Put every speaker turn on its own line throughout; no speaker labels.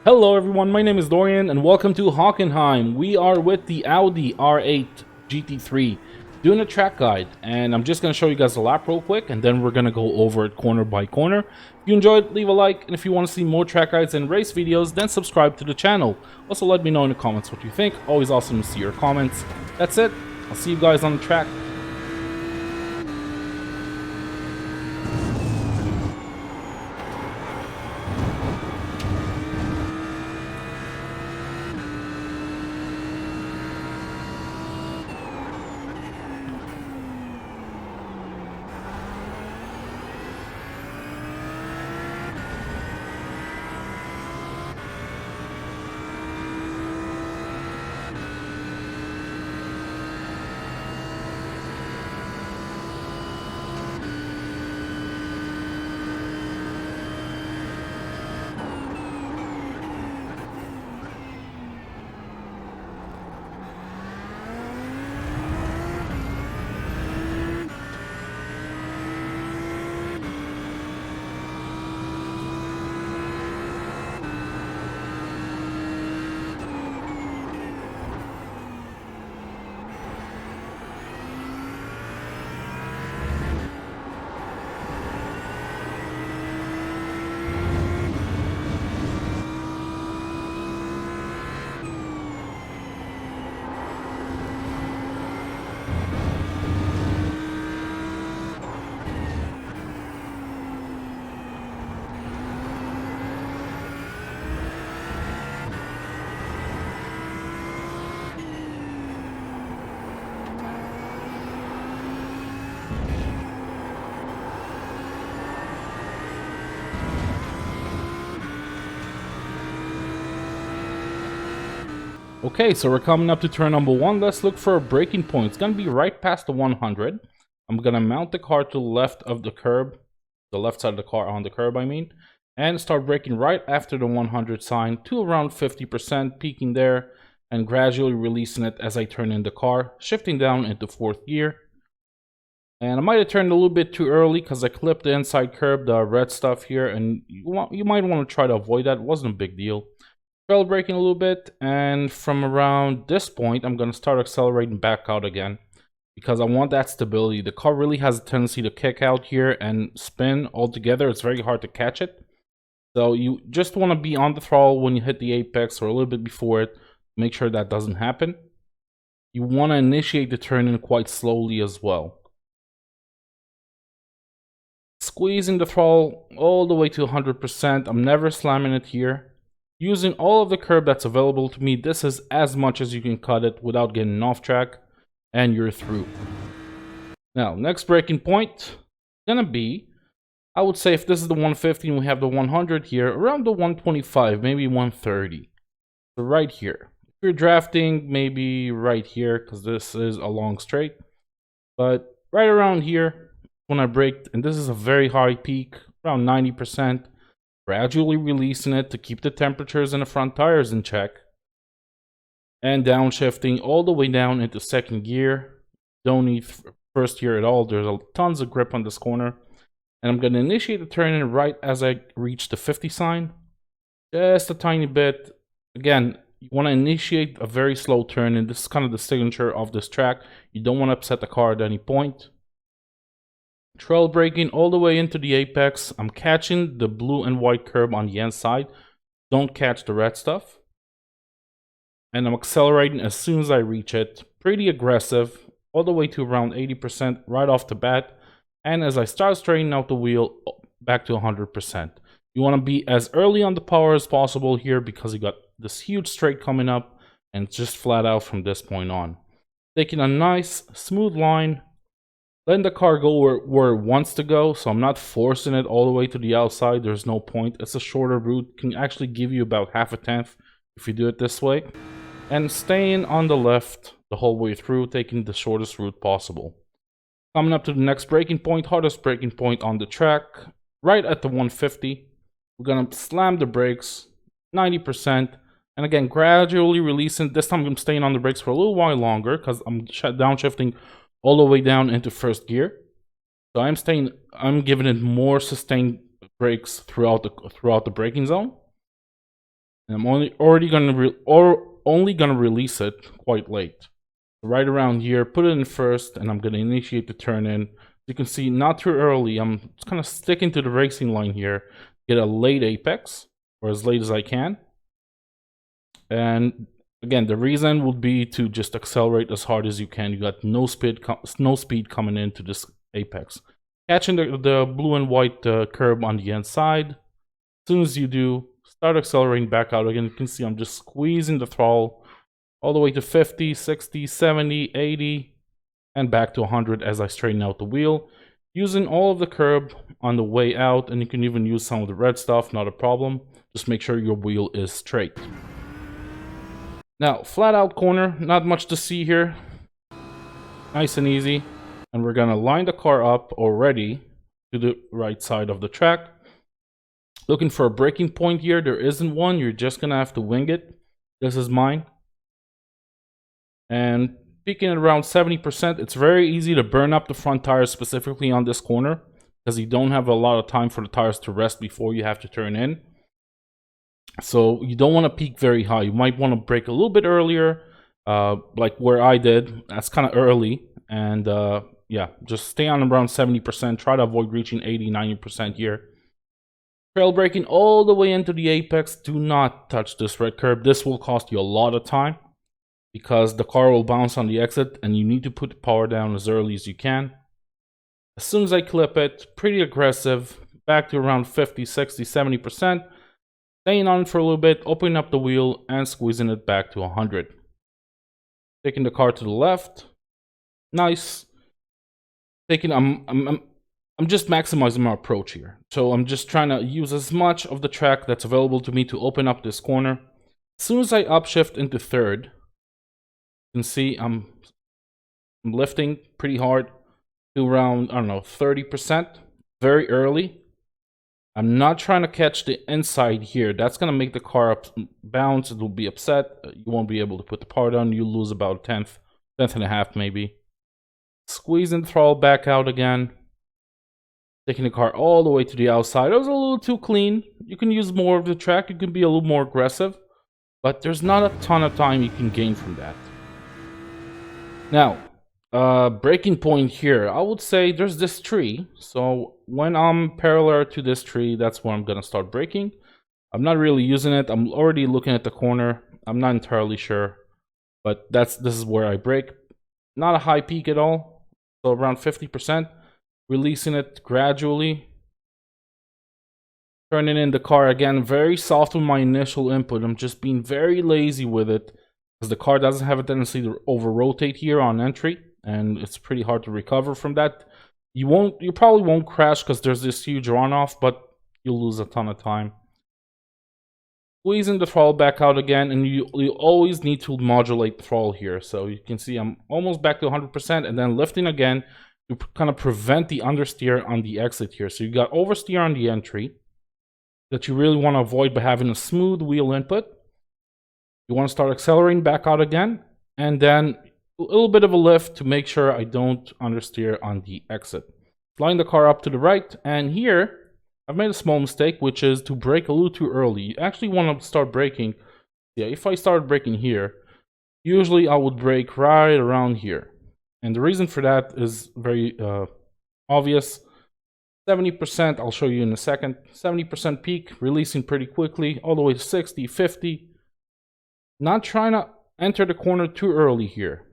Hello everyone, my name is Dorian and welcome to Hockenheim. We are with the Audi R8 GT3 doing a track guide, and I'm just going to show you guys the lap real quick and then we're going to go over it corner by corner. If you enjoyed, leave a like, and if you want to see more track guides and race videos, then subscribe to the channel. Also let me know in the comments what you think. Always awesome to see your comments. That's it. I'll see you guys on the track. Okay, so we're coming up to turn number 1. Let's look for a braking point. It's going to be right past the 100. I'm going to mount the car to the left of the curb, the left side of the car on the curb, I mean, and start braking right after the 100 sign to around 50%, peaking there, and gradually releasing it as I turn in the car, shifting down into 4th gear. And I might have turned a little bit too early because I clipped the inside curb, the red stuff here, and you might want to try to avoid that. It wasn't a big deal. Trail braking a little bit, and from around this point I'm going to start accelerating back out again because I want that stability. The car really has a tendency to kick out here and spin altogether. It's very hard to catch it, so you just want to be on the throttle when you hit the apex or a little bit before it. Make sure that doesn't happen. You want to initiate the turn in quite slowly as well, squeezing the throttle all the way to 100%. I'm never slamming it here. Using all of the curb that's available to me, this is as much as you can cut it without getting off track, and you're through. Now, next braking point is gonna be, I would say if this is the 150 and we have the 100 here, around the 125, maybe 130. So right here. If you're drafting, maybe right here, because this is a long straight. But right around here, when I braked, and this is a very high peak, around 90%. Gradually releasing it to keep the temperatures in the front tires in check, and downshifting all the way down into 2nd gear. Don't need 1st gear at all. There's tons of grip on this corner, and I'm going to initiate the turn in right as I reach the 50 sign, just a tiny bit. Again, you want to initiate a very slow turn, and this is kind of the signature of this track. You don't want to upset the car at any point. Trail braking all the way into the apex. I'm catching the blue and white curb on the inside. Don't catch the red stuff. And I'm accelerating as soon as I reach it. Pretty aggressive, all the way to around 80% right off the bat. And as I start straightening out the wheel, back to 100%. You want to be as early on the power as possible here because you got this huge straight coming up, and it's just flat out from this point on. Taking a nice smooth line, letting the car go where it wants to go, so I'm not forcing it all the way to the outside. There's no point. It's a shorter route. Can actually give you about half a tenth if you do it this way. And staying on the left the whole way through, taking the shortest route possible. Coming up to the next braking point, hardest braking point on the track, right at the 150. We're going to slam the brakes, 90%. And again, gradually releasing. This time I'm staying on the brakes for a little while longer because I'm downshifting all the way down into 1st gear. So I'm giving it more sustained brakes throughout the braking zone. And I'm only gonna release it quite late. Right around here, put it in first, and I'm gonna initiate the turn in. You can see not too early. I'm just kind of sticking to the racing line here. Get a late apex, or as late as I can. And again, the reason would be to just accelerate as hard as you can. You got no speed coming into this apex. Catching the blue and white curb on the inside. As soon as you do, start accelerating back out again. You can see I'm just squeezing the throttle all the way to 50, 60, 70, 80, and back to 100 as I straighten out the wheel. Using all of the curb on the way out, and you can even use some of the red stuff, not a problem. Just make sure your wheel is straight. Now, flat out corner, not much to see here. Nice and easy. And we're gonna line the car up already to the right side of the track. Looking for a braking point here. There isn't one. You're just gonna have to wing it. This is mine. And peaking at around 70%, it's very easy to burn up the front tires, specifically on this corner, because you don't have a lot of time for the tires to rest before you have to turn in. So you don't want to peak very high. You might want to brake a little bit earlier, like where I did. That's kind of early. And yeah, just stay on around 70%. Try to avoid reaching 80, 90% here. Trail braking all the way into the apex. Do not touch this red curb. This will cost you a lot of time, because the car will bounce on the exit and you need to put the power down as early as you can. As soon as I clip it, pretty aggressive, back to around 50, 60, 70%. Staying on it for a little bit, opening up the wheel and squeezing it back to 100. Taking the car to the left. Nice. I'm just maximizing my approach here. So I'm just trying to use as much of the track that's available to me to open up this corner. As soon as I upshift into third, you can see I'm lifting pretty hard to around, I don't know, 30%, very early. I'm not trying to catch the inside here. That's going to make the car bounce. It will be upset. You won't be able to put the power down. You'll lose about a tenth and a half maybe. Squeezing the throttle back out again. Taking the car all the way to the outside. It was a little too clean. You can use more of the track. You can be a little more aggressive. But there's not a ton of time you can gain from that. Now, braking point here, I would say there's this tree. So when I'm parallel to this tree, that's where I'm gonna start braking. I'm not really using it. I'm already looking at the corner. I'm not entirely sure, but this is where I brake. Not a high peak at all, so around 50%. Releasing it gradually. Turning in the car again, very soft with my initial input. I'm just being very lazy with it, because the car doesn't have a tendency to over-rotate here on entry, and it's pretty hard to recover from that. You probably won't crash because there's this huge runoff, but you'll lose a ton of time. Squeezing the throttle back out again, and you always need to modulate the throttle here. So you can see I'm almost back to 100%, and then lifting again to kind of prevent the understeer on the exit here. So you got oversteer on the entry that you really want to avoid by having a smooth wheel input. You want to start accelerating back out again, and then a little bit of a lift to make sure I don't understeer on the exit. Flying the car up to the right, and here I've made a small mistake, which is to brake a little too early. You actually want to start braking. Yeah, if I started braking here, usually I would brake right around here. And the reason for that is very obvious. 70%, I'll show you in a second. 70% peak, releasing pretty quickly, all the way to 60, 50. Not trying to enter the corner too early here.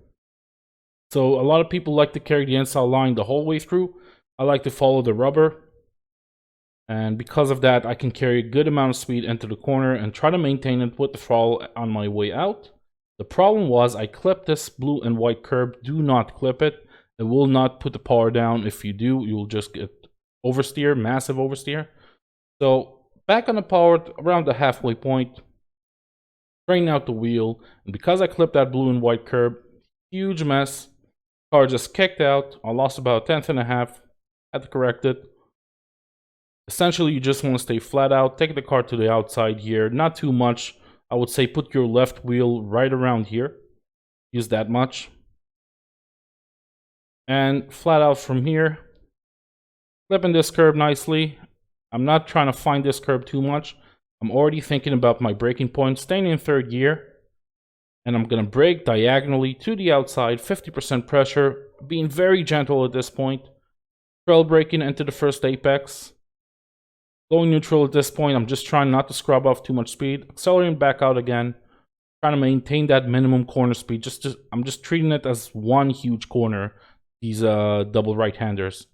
So a lot of people like to carry the inside line the whole way through. I like to follow the rubber. And because of that, I can carry a good amount of speed into the corner and try to maintain it with the throttle on my way out. The problem was I clipped this blue and white curb. Do not clip it. It will not put the power down. If you do, you'll just get oversteer, massive oversteer. So back on the power around the halfway point, straighten out the wheel. And because I clipped that blue and white curb, huge mess. Car just kicked out. I lost about a tenth and a half. Had to correct it. Essentially, you just want to stay flat out. Take the car to the outside here. Not too much. I would say put your left wheel right around here. Use that much. And flat out from here. Clipping this curb nicely. I'm not trying to find this curb too much. I'm already thinking about my braking point, staying in third gear. And I'm going to brake diagonally to the outside, 50% pressure, being very gentle at this point. Trail braking into the first apex. Going neutral at this point, I'm just trying not to scrub off too much speed. Accelerating back out again. Trying to maintain that minimum corner speed. I'm just treating it as one huge corner, these double right-handers.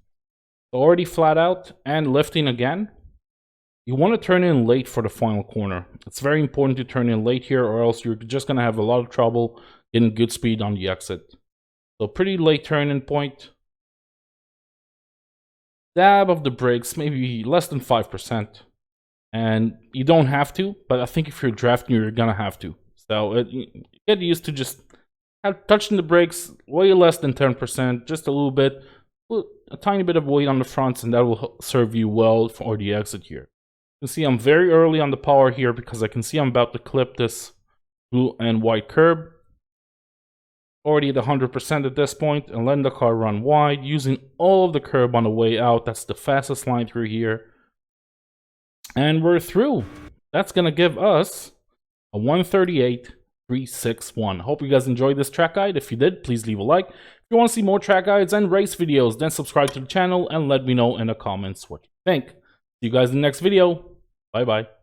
So already flat out and lifting again. You want to turn in late for the final corner. It's very important to turn in late here, or else you're just going to have a lot of trouble getting good speed on the exit. So pretty late turn-in point. Dab of the brakes, maybe less than 5%. And you don't have to, but I think if you're drafting, you're going to have to. So get used to just touching the brakes way less than 10%, just a little bit, a tiny bit of weight on the fronts, and that will serve you well for the exit here. You can see I'm very early on the power here because I can see I'm about to clip this blue and white curb. Already at 100% at this point, and letting the car run wide, using all of the curb on the way out. That's the fastest line through here. And we're through. That's going to give us a 138.361. Hope you guys enjoyed this track guide. If you did, please leave a like. If you want to see more track guides and race videos, then subscribe to the channel and let me know in the comments what you think. See you guys in the next video. Bye-bye.